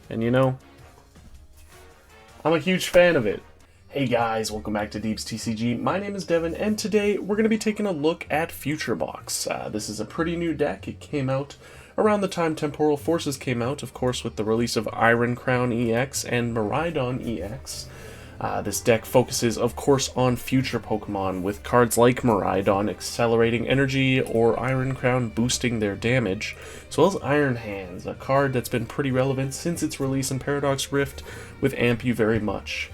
And you know, I'm a huge fan of it. Hey guys, welcome back to Deep's TCG. My name is Devan, and today we're going to be taking a look at Future Box. This is a pretty new deck. It came out around the time Temporal Forces came out, of course, with the release of Iron Crown EX and Miraidon EX. This deck focuses, of course, on future Pokemon, with cards like Miraidon accelerating energy or Iron Crown boosting their damage, as well as Iron Hands, a card that's been pretty relevant since its release in Paradox Rift with Amp You very much.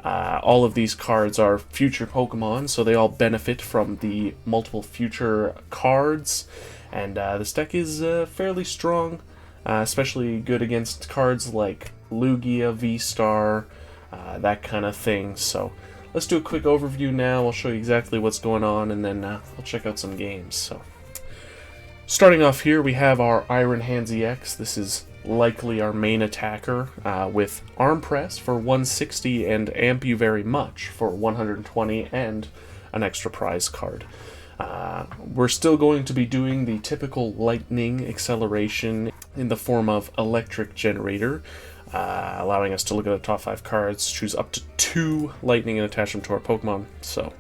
All of these cards are future Pokemon, so they all benefit from the multiple future cards, and this deck is fairly strong, especially good against cards like Lugia, V-Star, that kind of thing. So let's do a quick overview now. I'll show you exactly what's going on, and then we'll check out some games. So starting off here, we have our Iron Hands EX. This is likely our main attacker, with Arm Press for 160 and Amp You Very Much for 120 and an extra prize card. We're still going to be doing the typical lightning acceleration in the form of Electric Generator, allowing us to look at the top 5 cards, choose up to 2 lightning and attach them to our Pokemon. So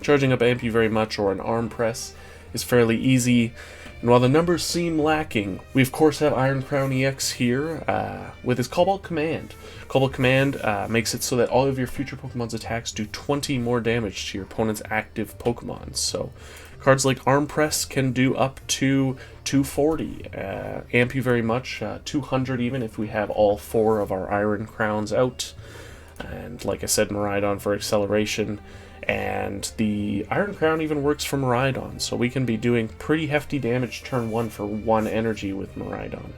charging up Amp You Very Much or an Arm Press is fairly easy. And while the numbers seem lacking, we of course have Iron Crown EX here with his Cobalt Command. Cobalt Command makes it so that all of your future Pokemon's attacks do 20 more damage to your opponent's active Pokemon. So cards like Arm Press can do up to 240, Amp You Very Much, 200 even if we have all 4 of our Iron Crowns out. And like I said, Miraidon for acceleration. And the Iron Crown even works for Miraidon, so we can be doing pretty hefty damage turn 1 for 1 energy with Miraidon.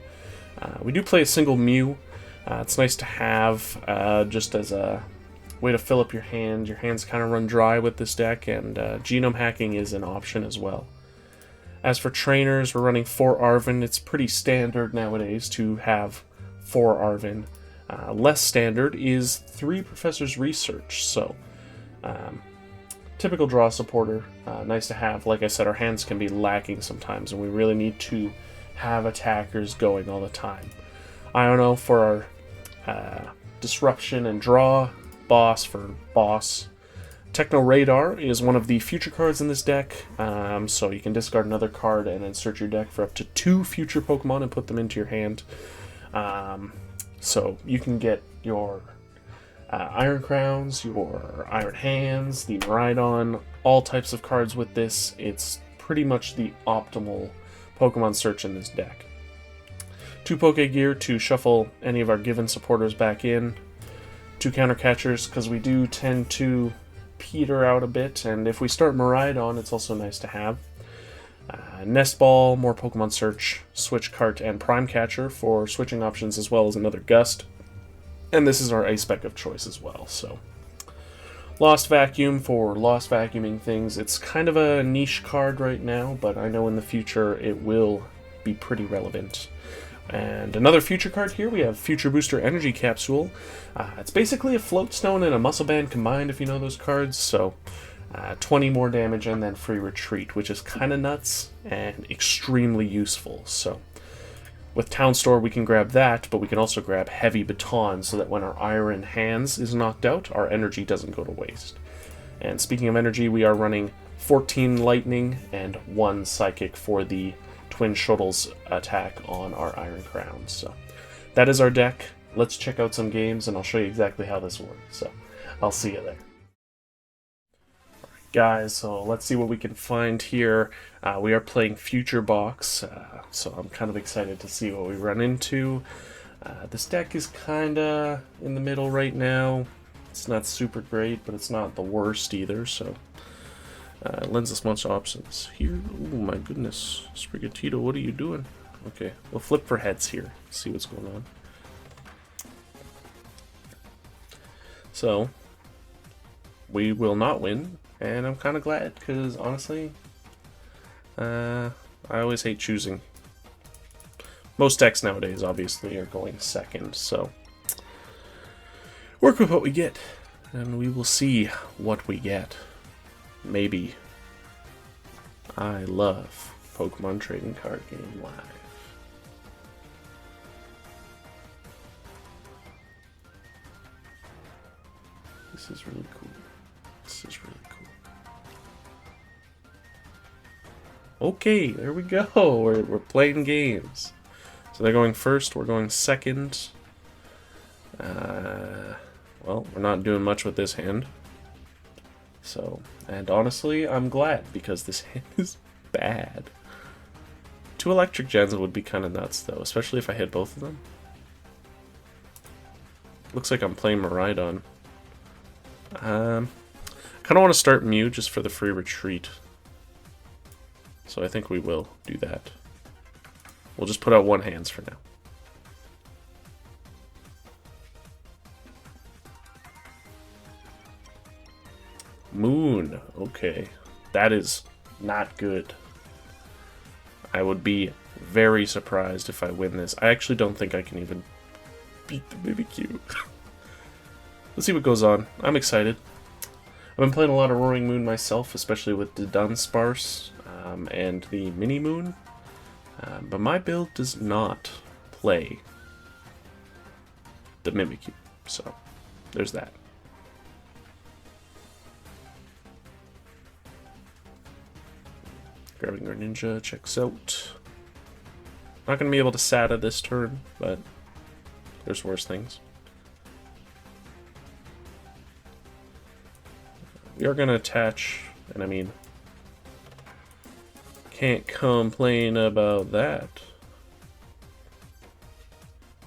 We do play a single Mew. It's nice to have just as a way to fill up your hand. Your hands kind of run dry with this deck, and genome hacking is an option as well. As for trainers, we're running 4 Arven. It's pretty standard nowadays to have 4 Arven. Less standard is 3 Professor's Research, so typical draw supporter, nice to have. Like I said, our hands can be lacking sometimes, and we really need to have attackers going all the time. I don't know, for our disruption and draw, boss for boss. Techno Radar is one of the future cards in this deck, so you can discard another card and insert your deck for up to 2 future Pokemon and put them into your hand. So you can get your Iron Crowns, your Iron Hands, the Miraidon, all types of cards with this. It's pretty much the optimal Pokemon search in this deck. 2 Poke Gear to shuffle any of our given supporters back in. 2 Counter Catchers, because we do tend to peter out a bit, and if we start Miraidon, it's also nice to have. Nest Ball, more Pokemon search, Switch Cart, and Prime Catcher for switching options, as well as another Gust. And this is our Ice Spec of choice as well. So Lost Vacuum for lost vacuuming things. It's kind of a niche card right now, but I know in the future it will be pretty relevant. And another future card here, we have Future Booster Energy Capsule. It's basically a Float Stone and a Muscle Band combined, if you know those cards. So 20 more damage and then free retreat, which is kind of nuts and extremely useful. So with Town Store, we can grab that, but we can also grab Heavy Baton so that when our Iron Hands is knocked out, our energy doesn't go to waste. And speaking of energy, we are running 14 Lightning and 1 Psychic for the Twin Shuttles attack on our Iron Crown. So that is our deck. Let's check out some games, and I'll show you exactly how this works. So I'll see you there. Guys, so let's see what we can find here. We are playing Future Box, so I'm kind of excited to see what we run into. This deck is kind of in the middle right now. It's not super great, but it's not the worst either, so it lends us much options. Here, oh my goodness, Sprigatito, what are you doing? Okay, we'll flip for heads here, see what's going on. So, we will not win. And I'm kind of glad, because honestly, I always hate choosing. Most decks nowadays, obviously, are going second, so work with what we get, and we will see what we get. Maybe. I love Pokemon Trading Card Game Live. This is really cool. This is really cool. Okay, there we go. We're playing games. So they're going first, we're going second. Well, we're not doing much with this hand. So, and honestly, I'm glad, because this hand is bad. 2 electric gens would be kind of nuts, though, especially if I hit both of them. Looks like I'm playing Miraidon. I kind of want to start Mew just for the free retreat. So I think we will do that. We'll just put out 1 hands for now. Moon. Okay. That is not good. I would be very surprised if I win this. I actually don't think I can even beat the Mimikyu. Let's see what goes on. I'm excited. I've been playing a lot of Roaring Moon myself, especially with the Dunsparce and the Mini Moon. But my build does not play the Mimikyu. So, there's that. Grabbing Greninja, checks out. Not going to be able to SATA this turn, but there's worse things. We are going to attach, and I mean, can't complain about that.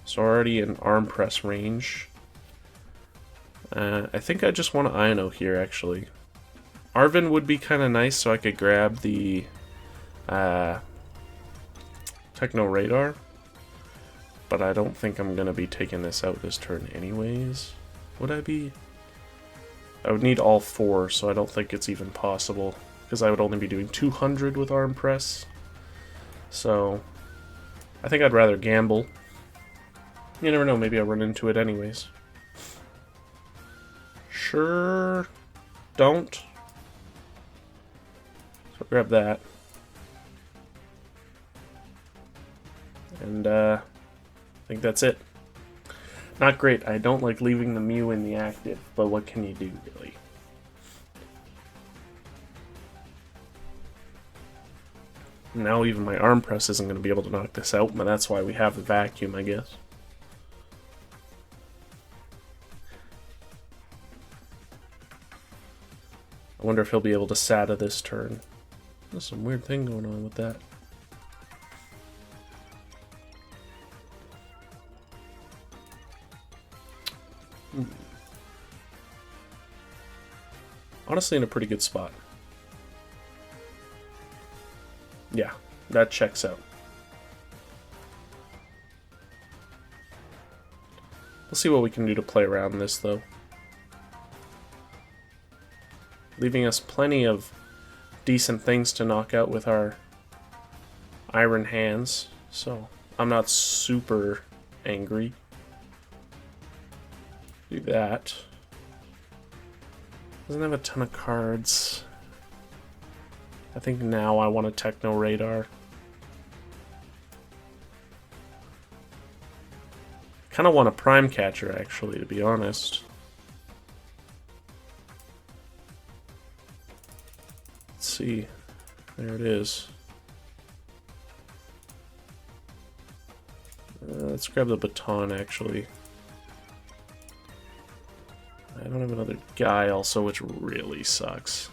So already in arm press range. I think I just want to Ino here, actually. Arven would be kind of nice, so I could grab the Techno Radar, but I don't think I'm going to be taking this out this turn anyways. Would I be? I would need all 4, so I don't think it's even possible, because I would only be doing 200 with Arm Press. So, I think I'd rather gamble. You never know, maybe I'll run into it anyways. Sure, don't. So grab that. And I think that's it. Not great. I don't like leaving the Mew in the active, but what can you do, really? Now even my arm press isn't going to be able to knock this out, but that's why we have the vacuum, I guess. I wonder if he'll be able to SATA this turn. There's some weird thing going on with that. Honestly, in a pretty good spot. Yeah, that checks out. We'll see what we can do to play around this, though. Leaving us plenty of decent things to knock out with our iron hands, so I'm not super angry. Do that. Doesn't have a ton of cards. I think now I want a Techno Radar. Kind of want a Prime Catcher, actually, to be honest. Let's see. There it is. Let's grab the baton, actually. I don't have another guy also, which really sucks.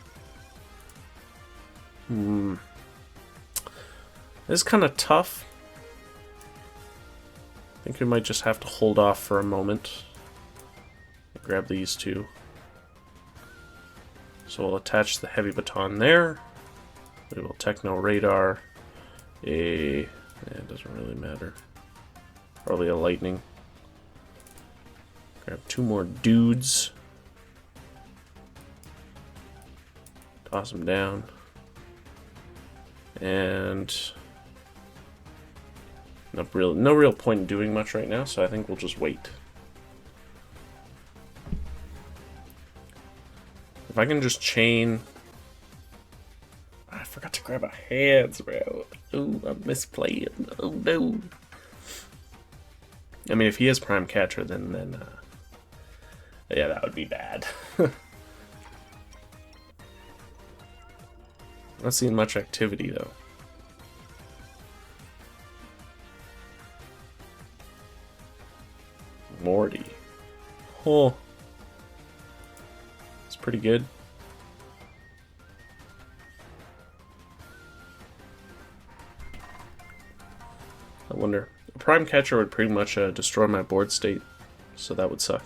This is kind of tough. I think we might just have to hold off for a moment. Grab these 2. So we'll attach the heavy baton there. We will Techno Radar it doesn't really matter. Probably a lightning. Grab 2 more dudes. Toss them down. And no real point in doing much right now, so I think we'll just wait. If I can just chain... I forgot to grab a hands, bro. Ooh, I'm misplaying. Oh no. I mean, if he has Prime Catcher, then Yeah, that would be bad. Not seeing much activity, though. Morty. Oh. It's pretty good. I wonder. A Prime Catcher would pretty much destroy my board state, so that would suck.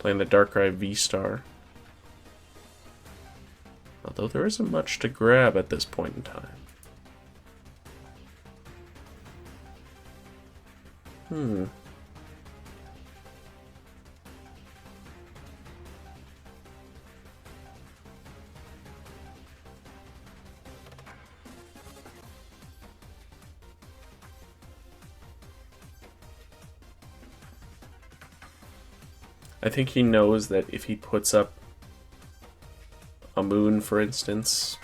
Playing the Darkrai V-Star. Although there isn't much to grab at this point in time. I think he knows that if he puts up a moon, for instance,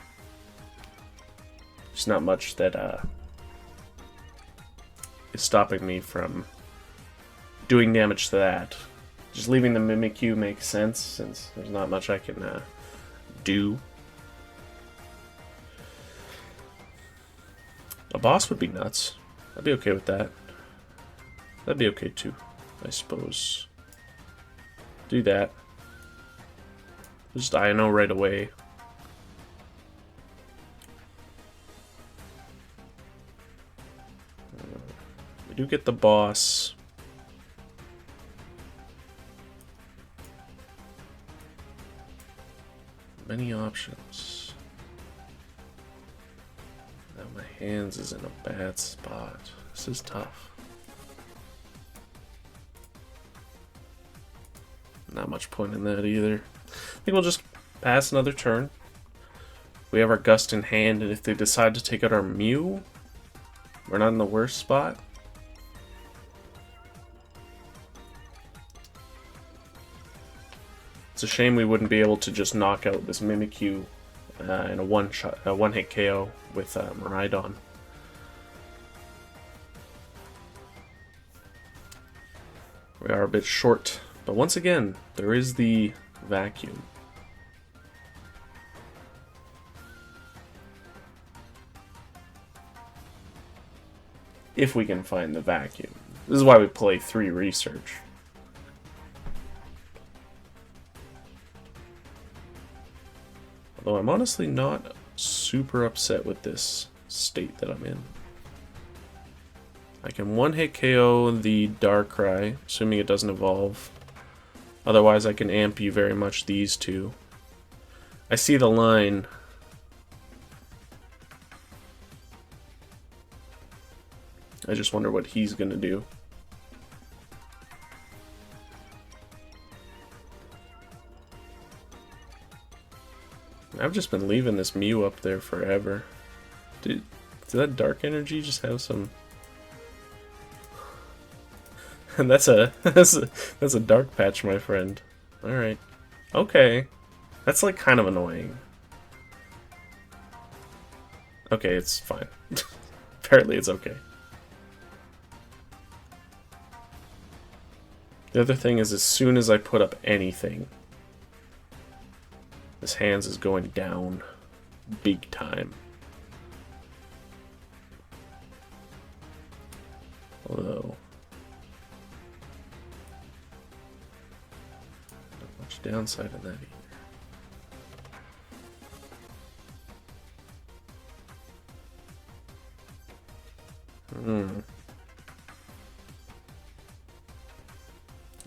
there's not much that is stopping me from doing damage to that. Just leaving the Mimikyu makes sense, since there's not much I can do. A boss would be nuts. I'd be okay with that. That'd be okay too, I suppose. Do that. Just I know right away. We do get the boss. Many options. Now my hands is in a bad spot. This is tough. Not much point in that either. I think we'll just pass another turn. We have our Gust in hand, and if they decide to take out our Mew, we're not in the worst spot. It's a shame we wouldn't be able to just knock out this Mimikyu in a one-hit KO with Miraidon. We are a bit short. But once again, there is the vacuum. If we can find the vacuum. This is why we play 3 research. Although I'm honestly not super upset with this state that I'm in. I can one-hit KO the Darkrai, assuming it doesn't evolve. Otherwise, I can amp you very much these two. I see the line. I just wonder what he's gonna do. I've just been leaving this Mew up there forever. Did that Dark Energy just have some... And that's a dark patch, my friend. Alright. Okay. That's like kind of annoying. Okay, it's fine. Apparently it's okay. The other thing is, as soon as I put up anything, his hands is going down big time. Although... downside of that either.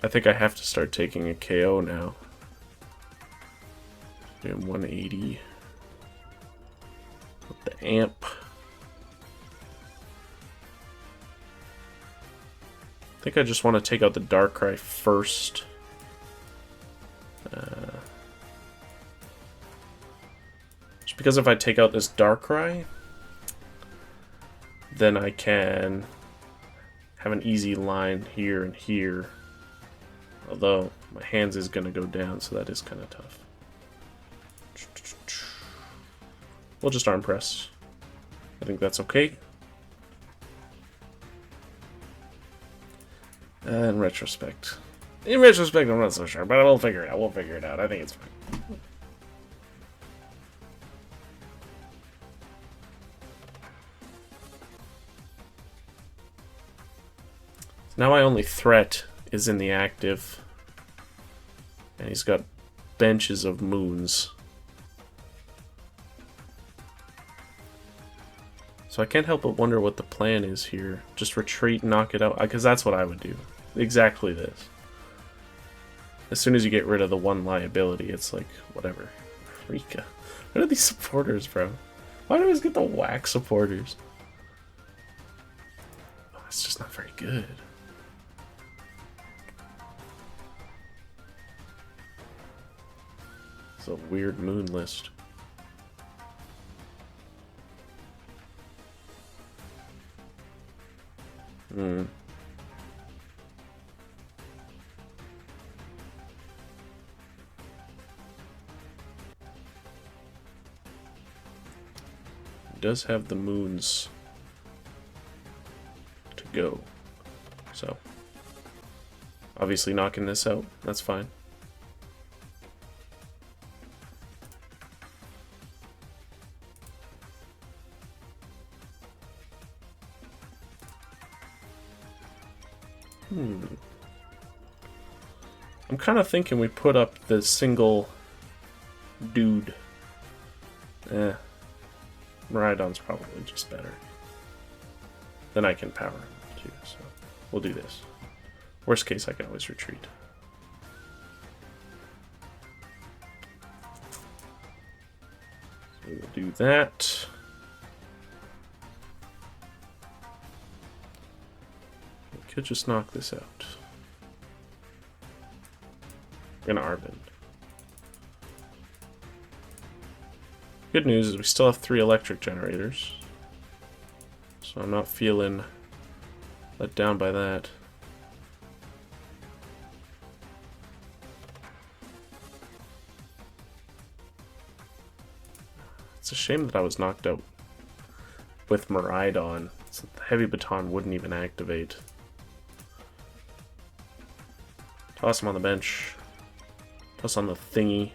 I think I have to start taking a KO now. Doing 180 with the amp. I think I just want to take out the Darkrai first. Just because if I take out this Darkrai, then I can have an easy line here and here. Although my hands is going to go down, so that is kind of tough. We'll just arm press. I think that's okay. In retrospect, In retrospect, I'm not so sure, but we'll figure it out. We'll figure it out. I think it's fine. Now my only threat is in the active. And he's got benches of moons. So I can't help but wonder what the plan is here. Just retreat and knock it out. Because that's what I would do. Exactly this. As soon as you get rid of the one liability, it's like, whatever. Rika. What are these supporters, bro? Why do I always get the whack supporters? Oh, it's just not very good. It's a weird moon list. It does have the moons to go. So, obviously knocking this out, that's fine. I'm kind of thinking we put up the single dude. Miraidon's probably just better. Then I can power him too, so we'll do this. Worst case, I can always retreat. So we'll do that. We could just knock this out. We're gonna Arvin. Good news is we still have 3 electric generators. So I'm not feeling let down by that. It's a shame that I was knocked out with Miraidon. So the heavy baton wouldn't even activate. Toss him on the bench. Toss on the thingy.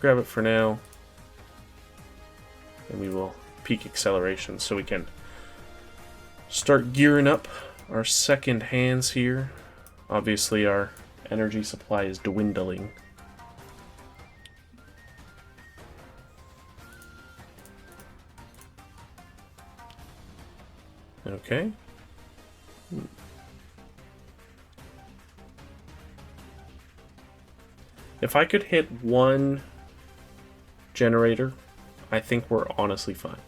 Grab it for now. And we will peak acceleration so we can start gearing up our second hands here. Obviously our energy supply is dwindling. Okay. If I could hit 1 generator, I think we're honestly fine.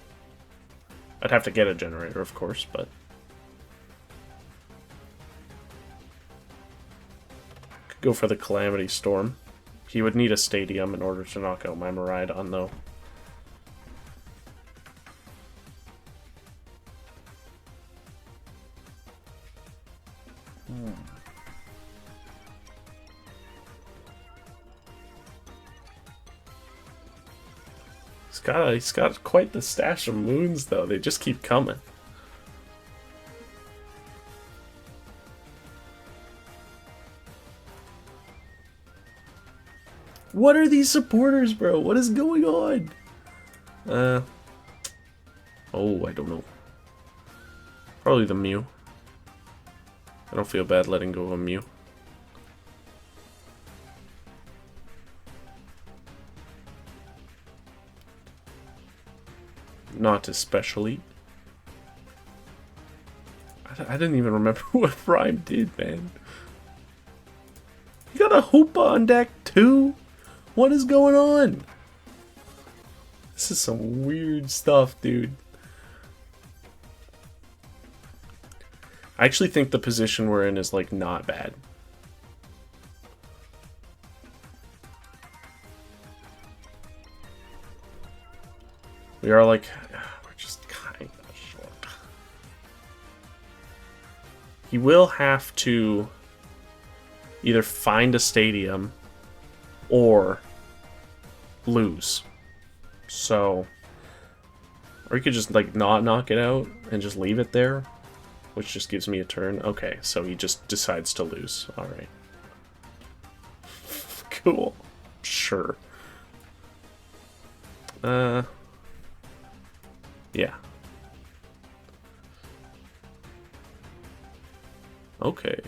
I'd have to get a generator, of course, but could go for the Calamity Storm. He would need a stadium in order to knock out my Miraidon, though. He's got quite the stash of moons, though. They just keep coming. What are these supporters, bro? What is going on? Oh, I don't know. Probably the Mew. I don't feel bad letting go of a Mew. Not especially. I didn't even remember what Prime did, man. You got a Hoopa on deck too? What is going on? This is some weird stuff, dude. I actually think the position we're in is, like, not bad. We are, like, we're just kind of short. He will have to either find a stadium or lose. So Or you could just, like, not knock it out and just leave it there, which just gives me a turn. Okay, so he just decides to lose. Alright. Cool. Sure. Yeah. Okay.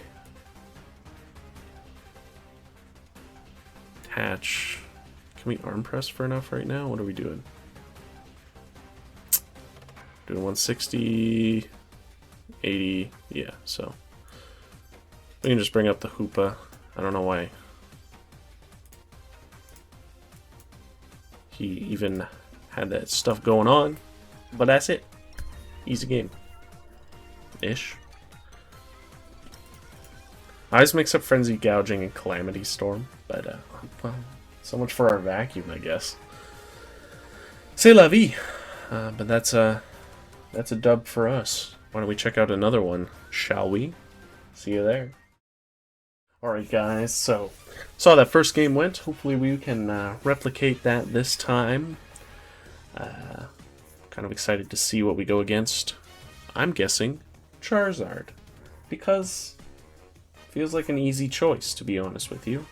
Hatch. Can we arm press for enough right now? What are we doing? Doing 160, 80, yeah, so. We can just bring up the Hoopa. I don't know why he even had that stuff going on, but that's it. Easy game. Ish. I always mix up Frenzy Gouging and Calamity Storm, but well, so much for our vacuum, I guess. C'est la vie. But that's a dub for us. Why don't we check out another one, shall we? See you there. Alright guys, so saw that first game went. Hopefully we can replicate that this time. Kind of excited to see what we go against. I'm guessing Charizard, because feels like an easy choice, to be honest with you.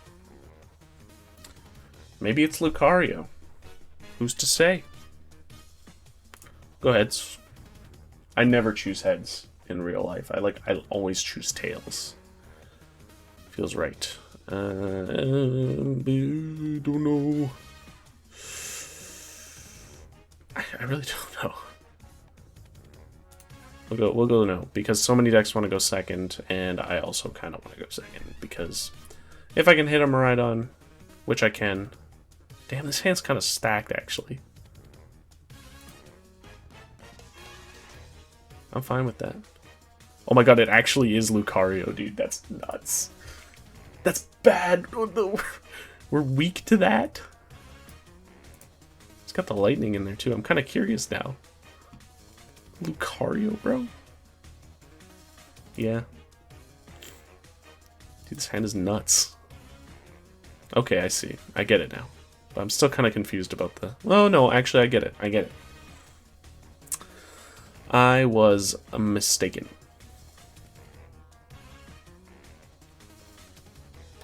Maybe it's Lucario. Who's to say? Go ahead. I never choose heads in real life. I always choose tails. Feels right. Don't know. I really don't know. We'll go no, because so many decks want to go second, and I also kind of want to go second, because if I can hit a Miraidon, which I can. Damn, this hand's kind of stacked, actually. I'm fine with that. Oh my god, it actually is Lucario, dude. That's nuts. That's bad. We're weak to that. It's got the lightning in there, too. I'm kind of curious now. Lucario, bro? Yeah. Dude, this hand is nuts. Okay, I see. I get it now. But I'm still kind of confused about the... Oh, no, actually, I get it. I get it. I was mistaken.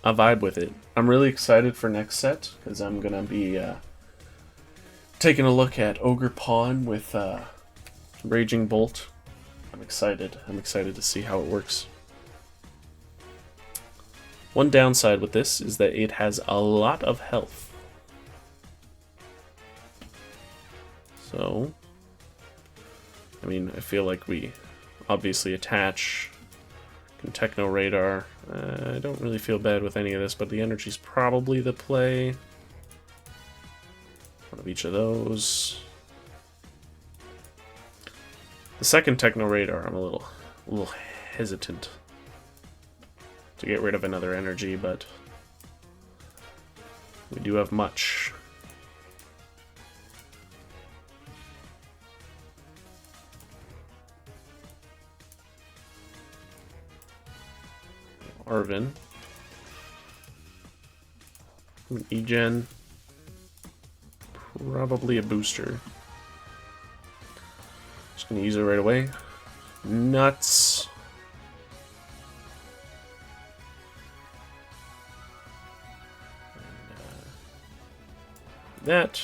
I vibe with it. I'm really excited for next set, because I'm going to be taking a look at Ogre Pawn with Raging Bolt. I'm excited. I'm excited to see how it works. One downside with this is that it has a lot of health. So, I mean, I feel like we obviously attach, can Techno Radar. I don't really feel bad with any of this, but the energy's probably the play. One of each of those. The second Techno Radar, I'm a little hesitant to get rid of another energy, but we do have much. Arvin. E-Gen. Probably a booster. Just gonna use it right away. Nuts. That.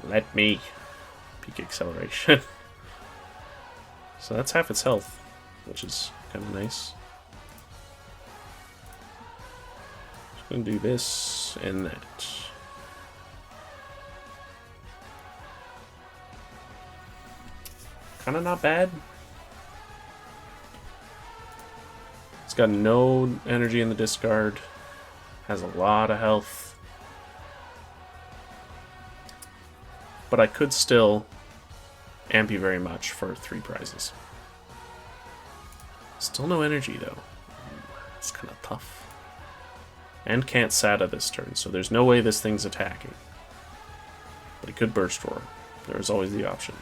Let me. Peak acceleration. So that's half its health, which is kind of nice. Just gonna do this and that. Kind of not bad. It's got no energy in the discard. Has a lot of health. But I could still amp you very much for 3 prizes. Still no energy, though. It's kind of tough. And can't SATA this turn, so there's no way this thing's attacking. But it could Burst Roar. There's always the option.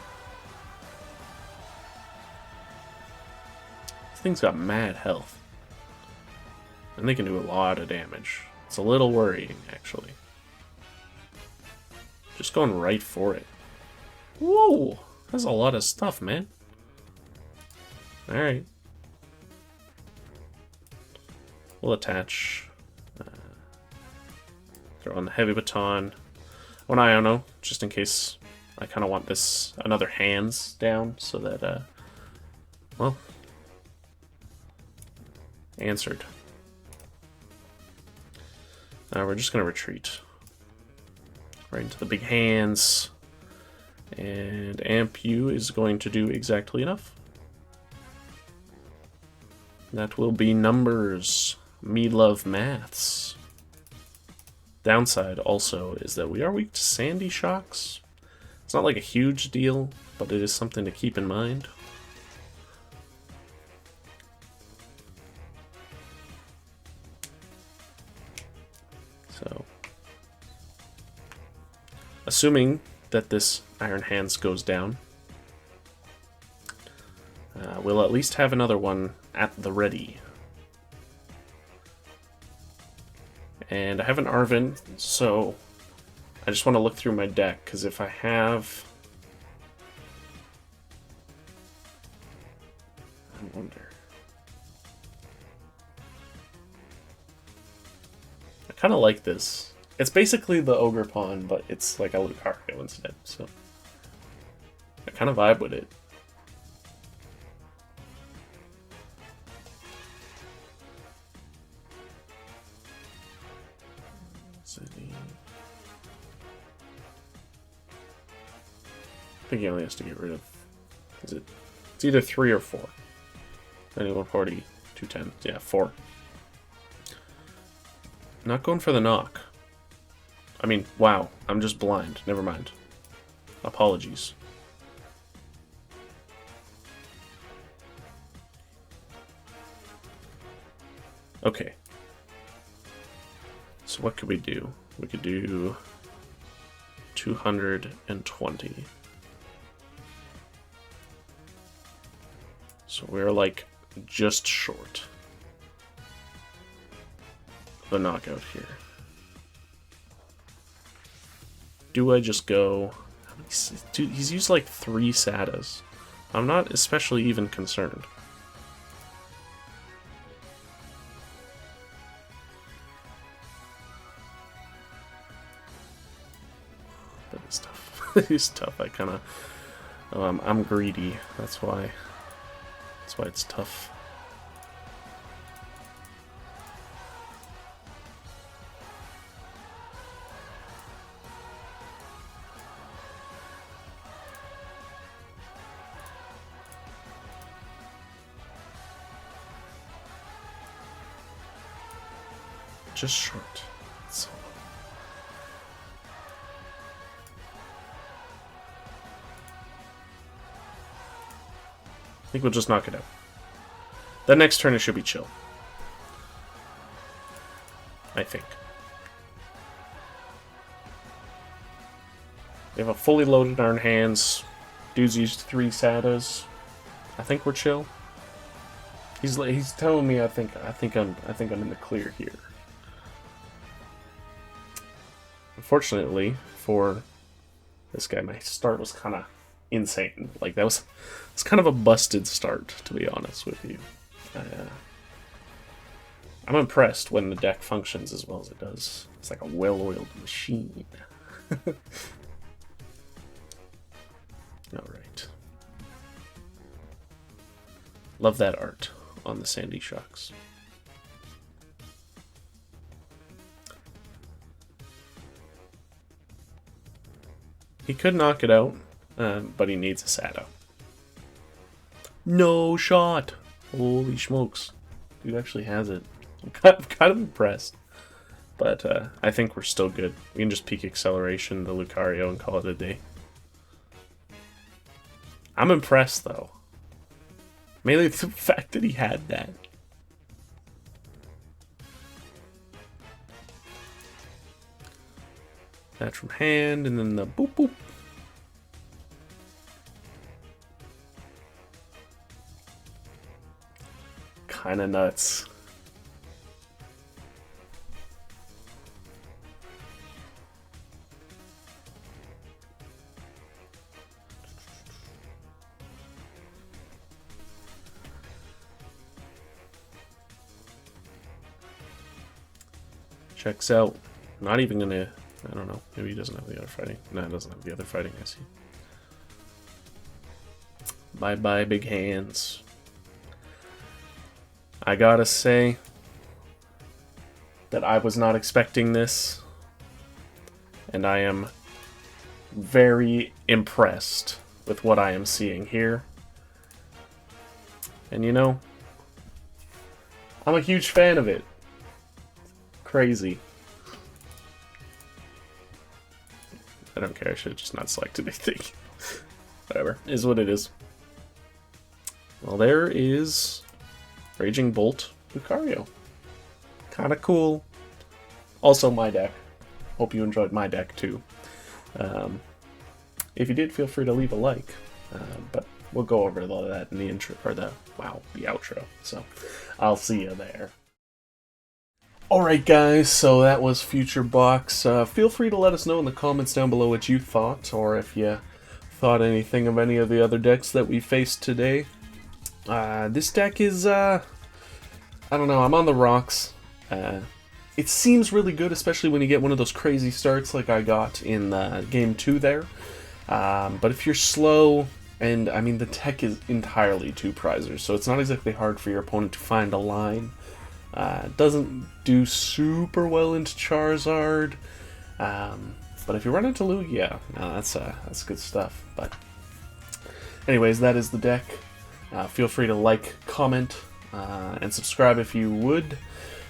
This thing's got mad health. And they can do a lot of damage. It's a little worrying, actually. Just going right for it. Whoa! That's a lot of stuff, man. Alright. We'll attach. Throw on the heavy baton. One Iono, just in case I kind of want this another hands down so that, well, answered. Now we're just going to retreat right into the big hands, and Amp U is going to do exactly enough. That will be numbers. Me love maths. Downside also is that we are weak to sandy shocks. It's not like a huge deal, but it is something to keep in mind. So, assuming that this Iron Hands goes down, we'll at least have another one at the ready. And I have an Arvin, so I just want to look through my deck, because if I have... I wonder... I kind of like this. It's basically the Ogre Pawn, but it's like a Lucario instead, so... I kind of vibe with it. I think he only has to get rid of... Is it? It's either 3 or 4. 140, 210. Yeah, 4. Not going for the knock. I mean, wow. I'm just blind. Never mind. Apologies. Okay. So what could we do? We could do 220. So we're like just short the knockout here. Do I just go... Dude, he's used like 3 Sadas. I'm not especially even concerned. That is tough. It is tough. I kind of... I'm greedy. That's why it's tough. Just short. So. I think we'll just knock it out. The next turn it should be chill. I think. We have a fully loaded Iron Hands. Dude's used 3 Sadas. I think we're chill. He's telling me I think I'm in the clear here. Unfortunately for this guy, my start was kind of insane. Like it's kind of a busted start, to be honest with you. I'm impressed when the deck functions as well as it does. It's like a well-oiled machine. Alright. Love that art on the Sandy Shocks. He could knock it out, but he needs a Sato. No shot! Holy smokes. Dude actually has it. I'm kind of impressed. But I think we're still good. We can just peak acceleration the Lucario and call it a day. I'm impressed, though. Mainly the fact that he had that. That from hand, and then the boop boop. Kinda nuts. Checks out. Not even gonna... I don't know. Maybe he doesn't have the other fighting. No, it doesn't have the other fighting, I see. Bye-bye, big hands. I gotta say that I was not expecting this, and I am very impressed with what I am seeing here. And you know, I'm a huge fan of it. Crazy. I don't care, I should have just not selected anything. Whatever, is what it is. Well, there is Raging Bolt Lucario. Kinda cool. Also my deck. Hope you enjoyed my deck too. If you did, feel free to leave a like. But we'll go over that in the intro, or the outro. So I'll see you there. Alright guys, so that was Future Box. Feel free to let us know in the comments down below what you thought, or if you thought anything of any of the other decks that we faced today. This deck is, I don't know, I'm on the rocks. It seems really good, especially when you get one of those crazy starts like I got in Game 2 there. But if you're slow, and I mean the tech is entirely two prizers, so it's not exactly hard for your opponent to find a line. It doesn't do super well into Charizard, but if you run into Lugia, no, that's good stuff. But anyways, that is the deck. Feel free to like, comment, and subscribe if you would.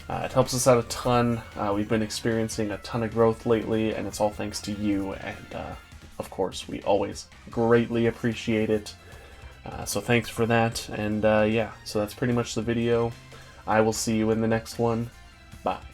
It helps us out a ton. We've been experiencing a ton of growth lately, and it's all thanks to you, and of course, we always greatly appreciate it. So thanks for that, and yeah, so that's pretty much the video. I will see you in the next one. Bye.